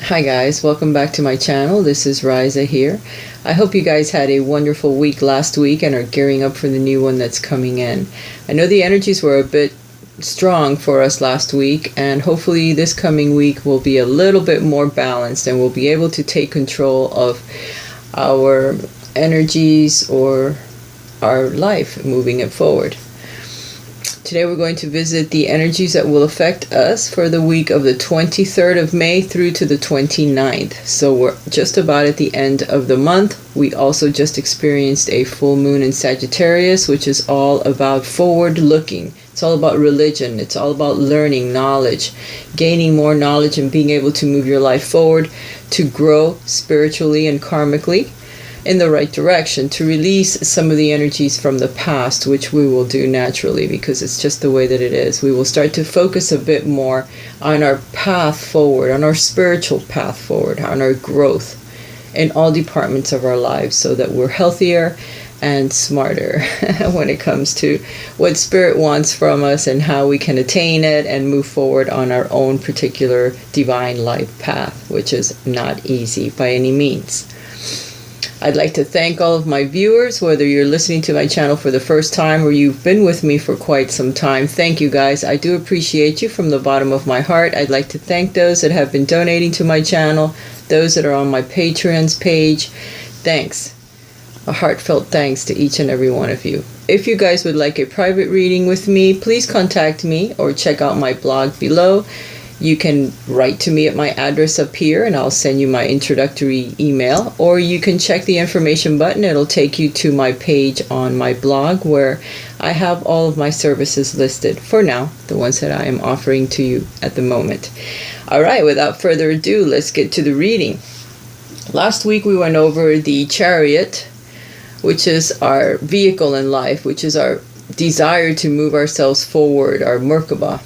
Hi guys, welcome back to my channel. This is Raisa here. I hope you guys had a wonderful week last week and are gearing up for the new one that's coming in. I know the energies were a bit strong for us last week, and hopefully this coming week will be a little bit more balanced and we'll be able to take control of our energies or our life, moving it forward. Today we're going to visit the energies that will affect us for the week of the 23rd of May through to the 29th. So we're just about at the end of the month. We also just experienced a full moon in Sagittarius, which is all about forward looking. It's all about religion. It's all about learning, knowledge, gaining more knowledge and being able to move your life forward, to grow spiritually and karmically in the right direction, to release some of the energies from the past, which we will do naturally because it's just the way that it is. We will start to focus a bit more on our path forward, on our spiritual path forward, on our growth in all departments of our lives, so that we're healthier and smarter when it comes to what Spirit wants from us and how we can attain it and move forward on our own particular divine life path, which is not easy by any means. I'd like to thank all of my viewers, whether you're listening to my channel for the first time or you've been with me for quite some time. Thank you guys. I do appreciate you from the bottom of my heart. I'd like to thank those that have been donating to my channel, those that are on my Patreon's page. Thanks. A heartfelt thanks to each and every one of you. If you guys would like a private reading with me, please contact me or check out my blog below. You can write to me at my address up here and I'll send you my introductory email, or you can check the information button. It'll take you to my page on my blog where I have all of my services listed for now, the ones that I am offering to you at the moment. All right, without further ado, let's get to the reading. Last week we went over the chariot, which is our vehicle in life, which is our desire to move ourselves forward, our Merkaba,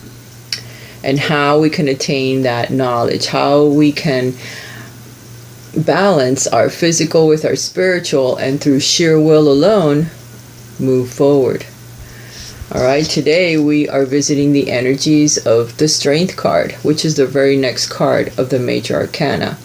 and how we can attain that knowledge, how we can balance our physical with our spiritual, and through sheer will alone, move forward. All right, today we are visiting the energies of the Strength card, which is the very next card of the Major Arcana.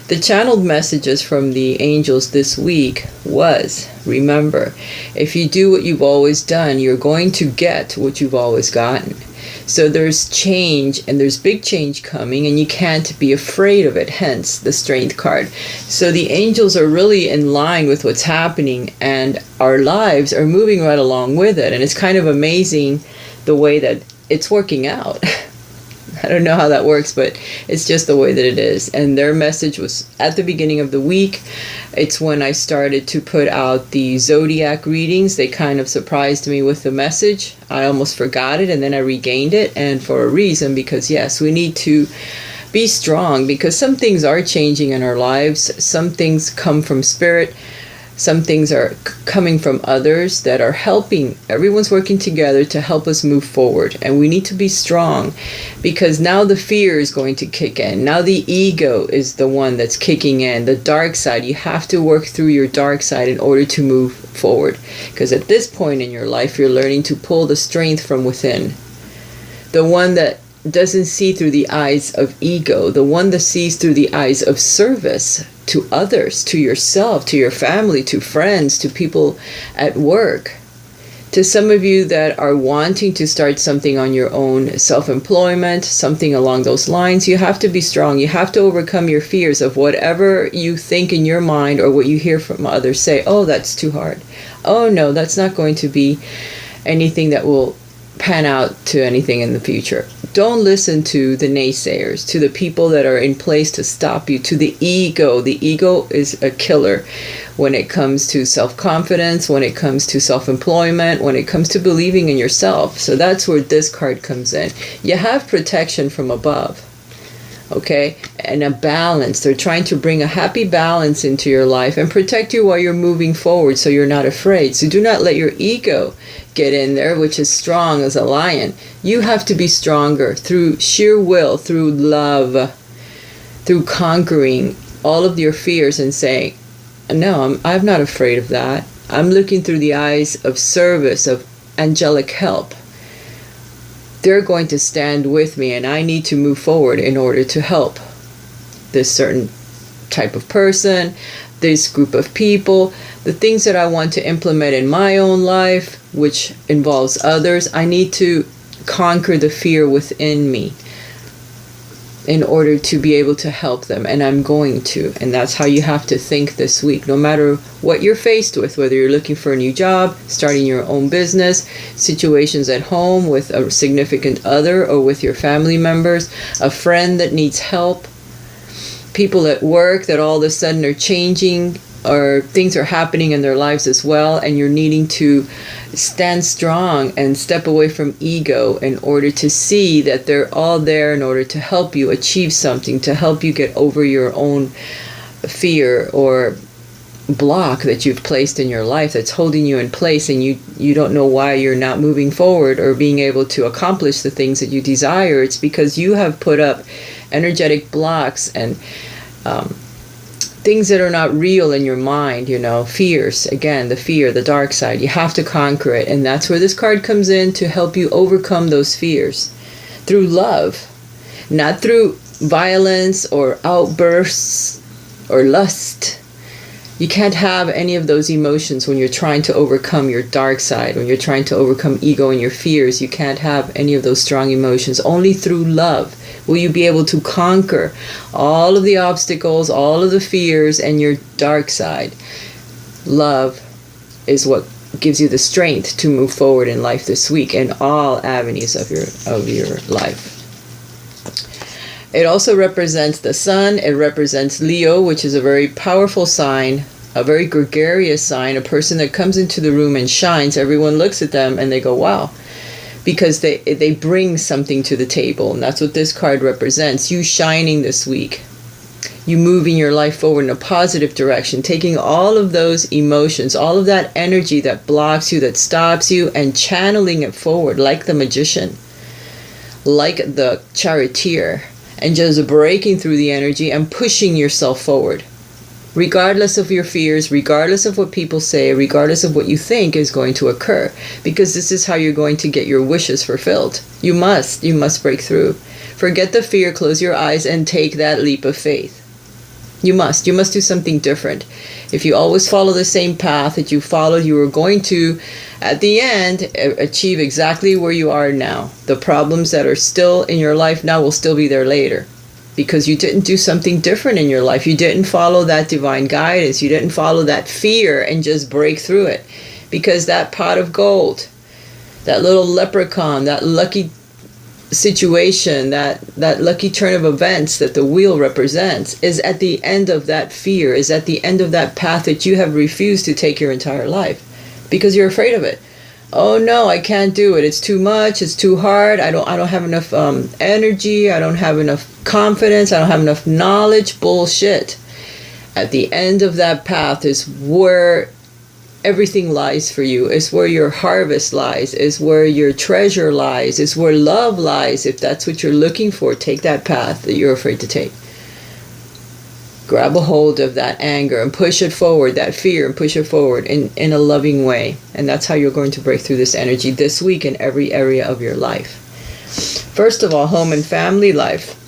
The channeled messages from the angels this week was, remember, if you do what you've always done, you're going to get what you've always gotten. So there's change, and there's big change coming, and you can't be afraid of it, hence the Strength card. So the angels are really in line with what's happening, and our lives are moving right along with it. And it's kind of amazing the way that it's working out. I don't know how that works, but it's just the way that it is. And their message was at the beginning of the week. It's when I started to put out the zodiac readings. They kind of surprised me with the message. I almost forgot it, and then I regained it, and for a reason, because yes, we need to be strong, because some things are changing in our lives. Some things come from Spirit. Some things are coming from others that are helping. Everyone's working together to help us move forward. And we need to be strong, because now the fear is going to kick in. Now the ego is the one that's kicking in. The dark side. You have to work through your dark side in order to move forward. Because at this point in your life, you're learning to pull the strength from within. The one that doesn't see through the eyes of ego. The one that sees through the eyes of service to others, to yourself, to your family, to friends, to people at work. To some of you that are wanting to start something on your own, self-employment, something along those lines, you have to be strong. You have to overcome your fears of whatever you think in your mind or what you hear from others say. Oh, that's too hard. Oh, no, that's not going to be anything that will pan out to anything in the future. Don't listen to the naysayers, to the people that are in place to stop you, to the ego. The ego is a killer when it comes to self-confidence, when it comes to self-employment, when it comes to believing in yourself. So that's where this card comes in. You have protection from above, okay? And a balance. They're trying to bring a happy balance into your life and protect you while you're moving forward, so you're not afraid. So do not let your ego get in there, which is strong as a lion. You have to be stronger through sheer will, through love, through conquering all of your fears and saying, no, I'm not afraid of that. I'm looking through the eyes of service, of angelic help. They're going to stand with me, and I need to move forward in order to help this certain type of person, this group of people, the things that I want to implement in my own life, which involves others. I need to conquer the fear within me in order to be able to help them, and I'm going to. And that's how you have to think this week, no matter what you're faced with, whether you're looking for a new job, starting your own business, situations at home with a significant other or with your family members, a friend that needs help, people at work that all of a sudden are changing, or things are happening in their lives as well, and you're needing to stand strong and step away from ego in order to see that they're all there in order to help you achieve something, to help you get over your own fear or block that you've placed in your life that's holding you in place, and you don't know why you're not moving forward or being able to accomplish the things that you desire. It's because you have put up energetic blocks and things that are not real in your mind, fears. Again, the fear, the dark side. You have to conquer it. And that's where this card comes in, to help you overcome those fears through love, not through violence or outbursts or lust. You can't have any of those emotions when you're trying to overcome your dark side, when you're trying to overcome ego and your fears. You can't have any of those strong emotions. Only through love will you be able to conquer all of the obstacles, all of the fears, and your dark side. Love is what gives you the strength to move forward in life this week in all avenues of your life. It also represents the sun. It represents Leo, which is a very powerful sign, a very gregarious sign, a person that comes into the room and shines. Everyone looks at them and they go, wow, because they bring something to the table. And that's what this card represents. You shining this week. You moving your life forward in a positive direction, taking all of those emotions, all of that energy that blocks you, that stops you, and channeling it forward like the magician, like the charioteer, and just breaking through the energy and pushing yourself forward, regardless of your fears, regardless of what people say, regardless of what you think is going to occur, because this is how you're going to get your wishes fulfilled. You must break through. Forget the fear, close your eyes, and take that leap of faith. You must do something different. If you always follow the same path that you followed, you are going to, at the end, achieve exactly where you are now. The problems that are still in your life now will still be there later, because you didn't do something different in your life. You didn't follow that divine guidance. You didn't follow that fear and just break through it. Because that pot of gold, that little leprechaun, that lucky situation, that lucky turn of events that the wheel represents, is at the end of that fear, is at the end of that path that you have refused to take your entire life because you're afraid of it. Oh no, I can't do it. It's too much. It's too hard. I don't have enough energy. I don't have enough confidence. I don't have enough knowledge. Bullshit. At the end of that path is where everything lies for you. Is where your harvest lies. Is where your treasure lies. Is where love lies. If that's what you're looking for, take that path that you're afraid to take. Grab a hold of that anger and push it forward, that fear, and push it forward in a loving way. And that's how you're going to break through this energy this week in every area of your life. First of all, home and family life.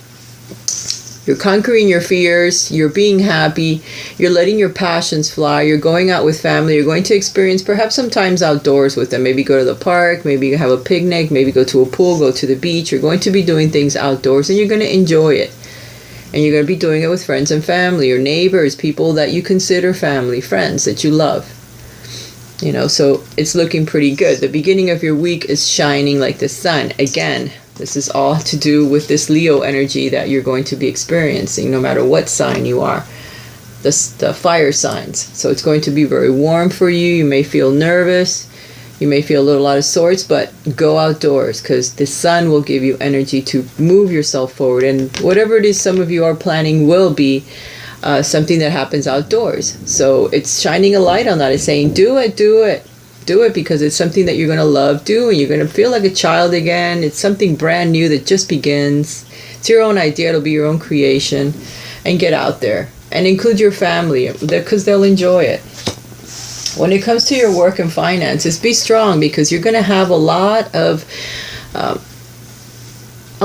You're conquering your fears, you're being happy, you're letting your passions fly, you're going out with family, you're going to experience perhaps sometimes outdoors with them. Maybe go to the park, maybe have a picnic, maybe go to a pool, go to the beach. You're going to be doing things outdoors and you're going to enjoy it. And you're going to be doing it with friends and family, or neighbors, people that you consider family, friends that you love. So it's looking pretty good. The beginning of your week is shining like the sun. Again, this is all to do with this Leo energy that you're going to be experiencing, no matter what sign you are. The fire signs. So it's going to be very warm for you. You may feel nervous. You may feel a little out of sorts, but go outdoors, because the sun will give you energy to move yourself forward. And whatever it is some of you are planning will be something that happens outdoors. So it's shining a light on that. It's saying, do it, because it's something that you're going to love doing. You're going to feel like a child again. It's something brand new that just begins. It's your own idea. It'll be your own creation. And get out there. And include your family, because they'll enjoy it. When it comes to your work and finances, be strong, because you're going to have a lot of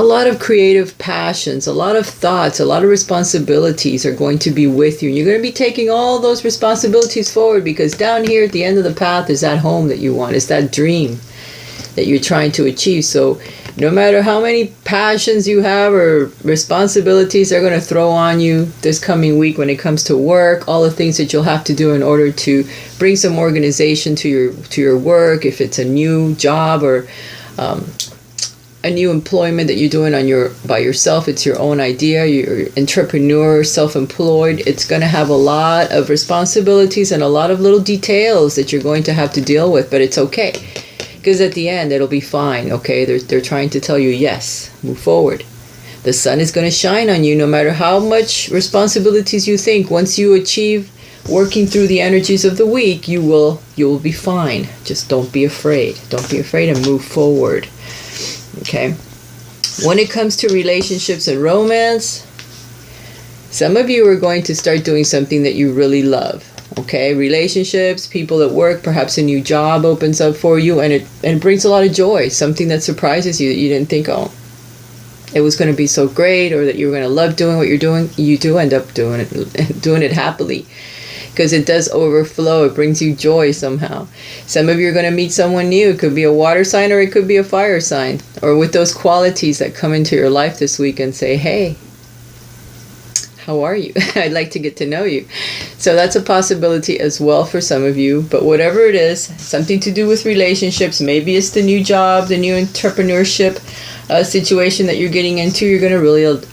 a lot of creative passions, a lot of thoughts, a lot of responsibilities are going to be with you. And you're going to be taking all those responsibilities forward, because down here at the end of the path is that home that you want. It's that dream that you're trying to achieve. So no matter how many passions you have or responsibilities they're going to throw on you this coming week when it comes to work, all the things that you'll have to do in order to bring some organization to your work, if it's a new job or a new employment that you're doing by yourself, it's your own idea, you're entrepreneur, self-employed, it's going to have a lot of responsibilities and a lot of little details that you're going to have to deal with, but it's okay. Because at the end, it'll be fine, okay? They're trying to tell you, yes, move forward. The sun is going to shine on you no matter how much responsibilities you think. Once you achieve working through the energies of the week, you will be fine. Just don't be afraid. Don't be afraid and move forward, okay? When it comes to relationships and romance, some of you are going to start doing something that you really love. Okay, relationships, people at work, perhaps a new job opens up for you, and it brings a lot of joy, something that surprises you that you didn't think, oh, it was going to be so great, or that you were going to love doing what you're doing. You do end up doing it happily, because it does overflow. It brings you joy somehow. Some of you are going to meet someone new. It could be a water sign or it could be a fire sign, or with those qualities that come into your life this week and say, hey, how are you? I'd like to get to know you. So that's a possibility as well for some of you. But whatever it is, something to do with relationships, maybe it's the new job, the new entrepreneurship situation that you're getting into, you're going to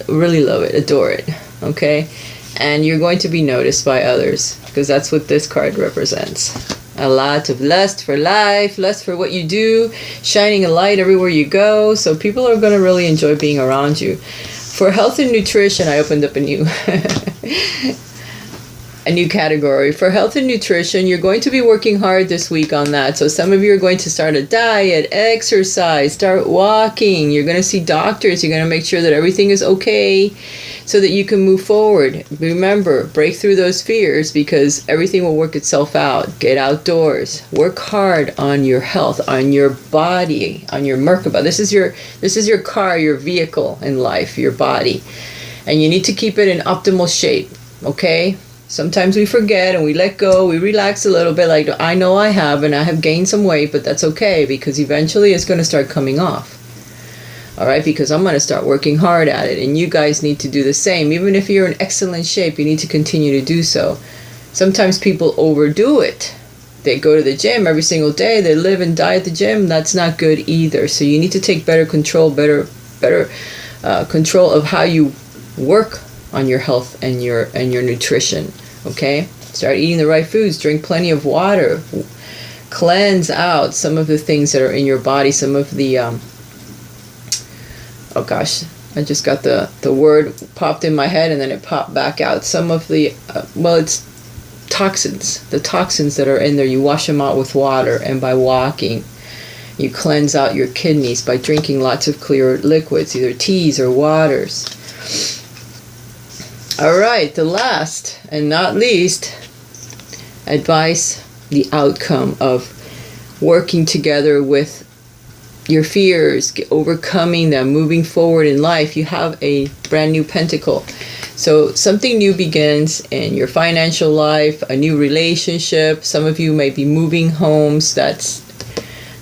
really love it, adore it, okay? And you're going to be noticed by others, because that's what this card represents. A lot of lust for life, lust for what you do, shining a light everywhere you go. So people are going to really enjoy being around you. For health and nutrition, I opened up a new category. For health and nutrition, you're going to be working hard this week on that. So some of you are going to start a diet, exercise, start walking. You're going to see doctors. You're going to make sure that everything is okay so that you can move forward. Remember, break through those fears, because everything will work itself out. Get outdoors. Work hard on your health, on your body, on your Merkaba. This is your car, your vehicle in life, your body. And you need to keep it in optimal shape, okay? Sometimes we forget and we let go, we relax a little bit, like I know I have, and I have gained some weight, but that's okay, because eventually it's going to start coming off. All right, because I'm going to start working hard at it, and you guys need to do the same. Even if you're in excellent shape, you need to continue to do so. Sometimes people overdo it. They go to the gym every single day, they live and die at the gym. That's not good either. So you need to take better control of how you work on your health and your nutrition, okay? Start eating the right foods, drink plenty of water, cleanse out some of the things that are in your body, some of the oh gosh, I just got the word popped in my head and then it popped back out. Some of the it's toxins, the toxins that are in there. You wash them out with water, and by walking you cleanse out your kidneys by drinking lots of clear liquids, either teas or waters. All right, the last and not least advice, the outcome of working together with your fears, overcoming them, moving forward in life. You have a brand new pentacle. So something new begins in your financial life, a new relationship. Some of you may be moving homes. That's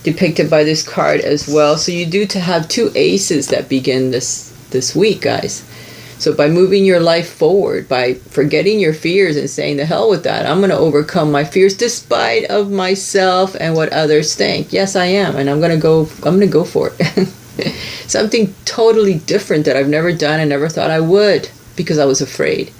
depicted by this card as well. So you do to have two aces that begin this week, guys. So by moving your life forward, by forgetting your fears and saying the hell with that, I'm going to overcome my fears despite of myself and what others think. Yes, I am, and I'm going to go for it. Something totally different that I've never done and never thought I would, because I was afraid.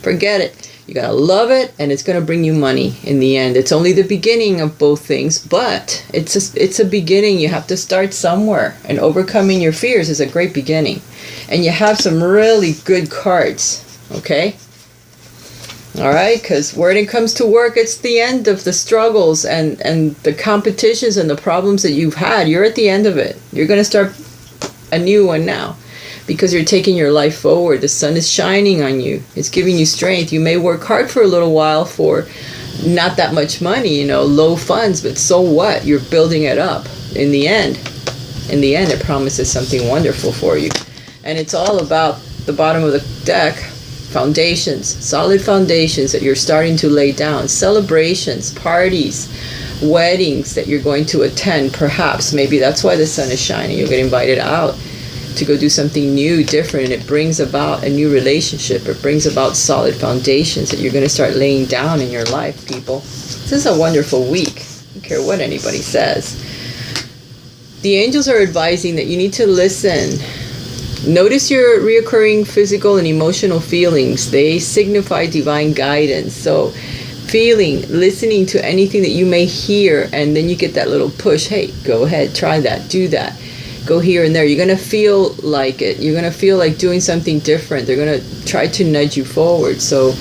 Forget it. You got to love it, and it's going to bring you money in the end. It's only the beginning of both things, but it's a beginning. You have to start somewhere, and overcoming your fears is a great beginning. And you have some really good cards, okay? All right, because when it comes to work, it's the end of the struggles and the competitions and the problems that you've had. You're at the end of it. You're going to start a new one now, because you're taking your life forward. The sun is shining on you. It's giving you strength. You may work hard for a little while for not that much money, low funds, but so what? You're building it up in the end. in the end, it promises something wonderful for you. And it's all about the bottom of the deck, foundations, solid foundations that you're starting to lay down, celebrations, parties, weddings that you're going to attend, perhaps. Maybe that's why the sun is shining. You'll get invited out to go do something new, different, and it brings about a new relationship. It brings about solid foundations that you're going to start laying down in your life, people. This is a wonderful week. I don't care what anybody says. The angels are advising that you need to listen. Notice your reoccurring physical and emotional feelings. They signify divine guidance. So feeling, listening to anything that you may hear, and then you get that little push. Hey, go ahead, try that, do that. Go here and there. You're going to feel like it. You're going to feel like doing something different. They're going to try to nudge you forward. So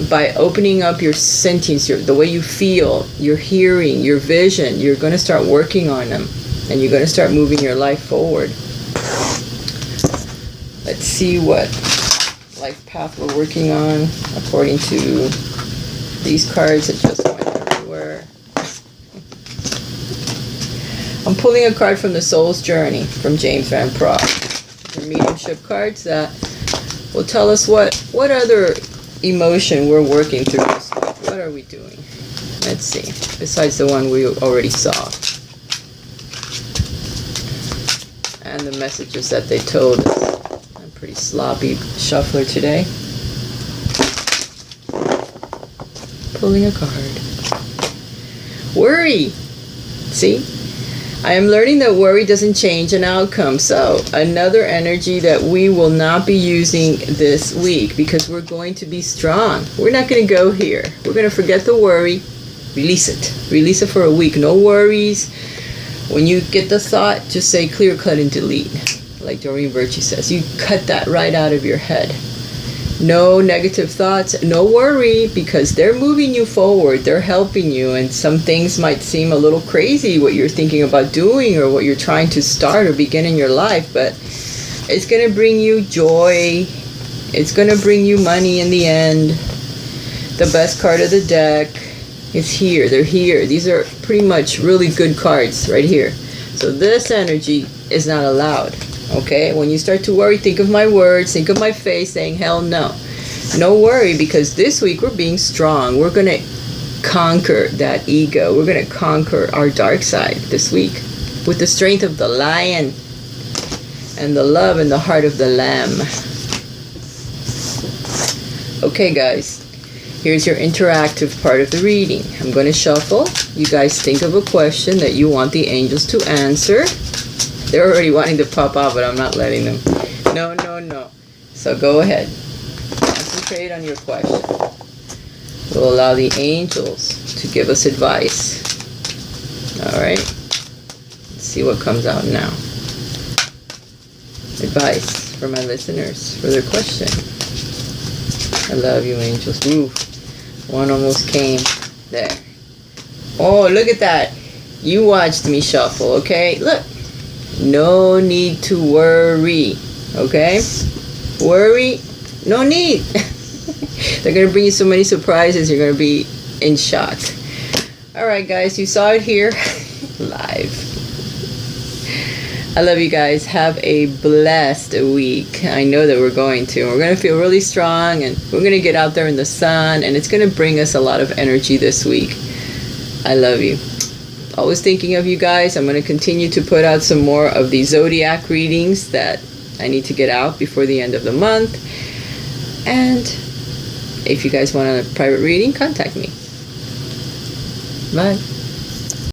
by opening up your sentience, the way you feel, your hearing, your vision, you're going to start working on them. And you're going to start moving your life forward. Let's see what life path we're working on according to these cards that just went everywhere. I'm pulling a card from the Soul's Journey from James Van Praagh. The mediumship cards that will tell us what other emotion we're working through this week. What are we doing? Let's see. Besides the one we already saw. And the messages that they told us. I'm pretty sloppy shuffler today. Pulling a card. Worry. See? I am learning that worry doesn't change an outcome. So, another energy that we will not be using this week because we're going to be strong. We're not going to go here. We're going to forget the worry. Release it. Release it for a week. No worries. When you get the thought, just say clear, cut, and delete. Like Doreen Virtue says. You cut that right out of your head. No negative thoughts, no worry, because they're moving you forward. They're helping you, and some things might seem a little crazy, what you're thinking about doing or what you're trying to start or begin in your life, but it's going to bring you joy. It's going to bring you money in the end. The best card of the deck is here. They're here. These are pretty much really good cards right here. So this energy is not allowed. Okay, when you start to worry, think of my words, think of my face saying, hell no. No worry, because this week we're being strong. We're going to conquer that ego. We're going to conquer our dark side this week with the strength of the lion and the love and the heart of the lamb. Okay, guys, here's your interactive part of the reading. I'm going to shuffle. You guys think of a question that you want the angels to answer. They're already wanting to pop out, but I'm not letting them. No, no, no. So go ahead. Concentrate on your question. We'll allow the angels to give us advice. All right? Let's see what comes out now. Advice for my listeners for their question. I love you, angels. Ooh, one almost came. There. Oh, look at that. You watched me shuffle, okay? Look. No need to worry, okay? Worry, no need. They're going to bring you so many surprises, you're going to be in shock. Alright, guys, you saw it here live. I love you guys. Have a blessed week. I know that we're going to. We're going to feel really strong, and we're going to get out there in the sun, and it's going to bring us a lot of energy this week. I love you. Always thinking of you guys. I'm going to continue to put out some more of these zodiac readings that I need to get out before the end of the month. And if you guys want a private reading, contact me. Bye.